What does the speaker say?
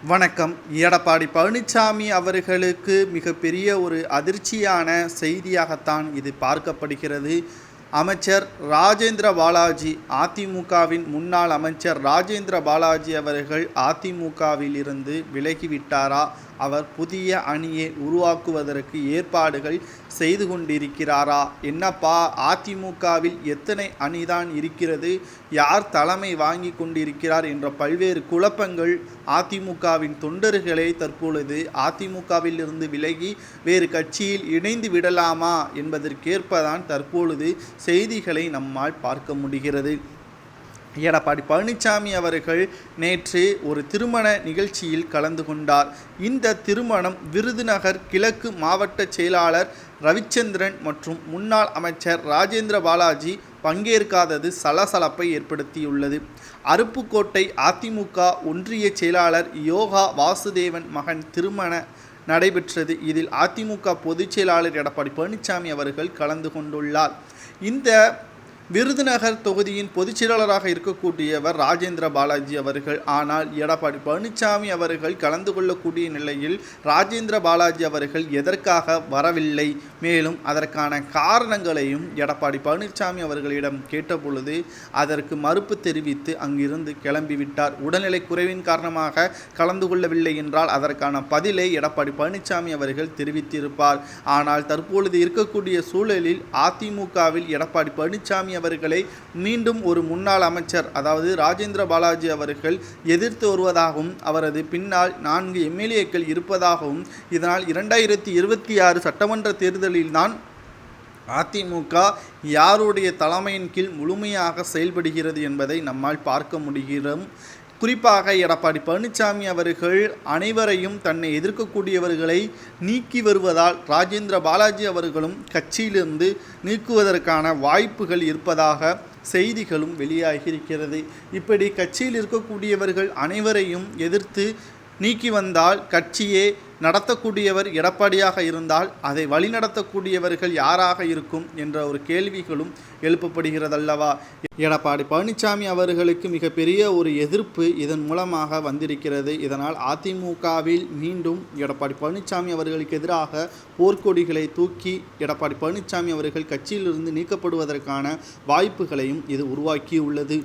வணக்கம். எடப்பாடி பழனிசாமி அவர்களுக்கு மிகப்பெரிய ஒரு அதிர்ச்சியான செய்தியாகத்தான் இது பார்க்கப்படுகிறது. அமைச்சர் ராஜேந்திர பாலாஜி, அதிமுகவின் முன்னாள் அமைச்சர் ராஜேந்திர பாலாஜி அவர்கள் அதிமுகவில் இருந்து விலகிவிட்டாரா? அவர் புதிய அணியை உருவாக்குவதற்கு ஏற்பாடுகள் செய்து கொண்டிருக்கிறாரா? என்னப்பா, அதிமுகவில் எத்தனை அணிதான் இருக்கிறது, யார் தலைமை வாங்கி கொண்டிருக்கிறார் என்ற பல்வேறு குழப்பங்கள் அதிமுகவின் தொண்டர்களை தற்பொழுது அதிமுகவில் இருந்து விலகி வேறு கட்சியில் இணைந்து விடலாமா என்பதற்கேற்பதான் தற்பொழுது செய்திகளை நம்மால் பார்க்க முடிகிறது. எடப்பாடி பழனிசாமி அவர்கள் நேற்று ஒரு திருமண நிகழ்ச்சியில் கலந்து கொண்டார். இந்த திருமணம் விருதுநகர் கிழக்கு மாவட்ட செயலாளர் ரவிச்சந்திரன் மற்றும் முன்னாள் அமைச்சர் ராஜேந்திர பாலாஜி பங்கேற்காதது சலசலப்பை ஏற்படுத்தியுள்ளது. அருப்புக்கோட்டை அதிமுக ஒன்றிய செயலாளர் யோகா வாசுதேவன் மகன் திருமண நடைபெற்றது. இதில் அதிமுக பொதுச் செயலாளர் எடப்பாடி பழனிசாமி அவர்கள் கலந்து கொண்டுள்ளார். இந்த விருதுநகர் தொகுதியின் பொதுச் செயலாளராக இருக்கக்கூடியவர் ராஜேந்திர பாலாஜி அவர்கள். ஆனால் எடப்பாடி பழனிசாமி அவர்கள் கலந்து கொள்ளக்கூடிய நிலையில் ராஜேந்திர பாலாஜி அவர்கள் எதற்காக வரவில்லை, மேலும் அதற்கான காரணங்களையும் எடப்பாடி பழனிசாமி அவர்களிடம் கேட்டபொழுது அதற்கு மறுப்பு தெரிவித்து அங்கிருந்து கிளம்பிவிட்டார். உடல்நிலை குறைவின் காரணமாக கலந்து கொள்ளவில்லை என்றால் அதற்கான பதிலை எடப்பாடி பழனிசாமி அவர்கள் தெரிவித்திருப்பார். ஆனால் தற்பொழுது இருக்கக்கூடிய சூழலில் அதிமுகவில் எடப்பாடி பழனிசாமி அவர்களை மீண்டும் ஒரு முன்னாள் அமைச்சர், அதாவது ராஜேந்திர பாலாஜி அவர்கள் எதிர்த்து வருவதாகவும் அவரது பின்னால் 4 எம்எல்ஏக்கள் இருப்பதாகவும், இதனால் 2026 சட்டமன்ற தேர்தலில்தான் அதிமுக யாருடைய தலைமையின் கீழ் முழுமையாக செயல்படுகிறது என்பதை நம்மால் பார்க்க முடிகிறோம். குறிப்பாக எடப்பாடி பழனிசாமி அவர்கள் அனைவரையும் தன்னை எதிர்க்கக்கூடியவர்களை நீக்கி வருவதால் ராஜேந்திர பாலாஜி அவர்களும் கட்சியிலிருந்து நீக்குவதற்கான வாய்ப்புகள் இருப்பதாக செய்திகளும் வெளியாகியிருக்கிறது. இப்படி கட்சியில் இருக்கக்கூடியவர்கள் அனைவரையும் எதிர்த்து நீக்கி வந்தால் கட்சியே நடத்தக்கூடியவர் எடப்பாடியாக இருந்தால் அதை வழிநடத்தக்கூடியவர்கள் யாராக இருக்கும் என்ற ஒரு கேள்விகளும் எழுப்பப்படுகிறதல்லவா? எடப்பாடி பழனிசாமி அவர்களுக்கு மிகப்பெரிய ஒரு எதிர்ப்பு இதன் மூலமாக வந்திருக்கிறது. இதனால் அதிமுகவில் மீண்டும் எடப்பாடி பழனிசாமி அவர்களுக்கு எதிராக போர்க்கொடிகளை தூக்கி எடப்பாடி பழனிசாமி அவர்கள் கட்சியிலிருந்து நீக்கப்படுவதற்கான வாய்ப்புகளையும் இது உருவாக்கியுள்ளது.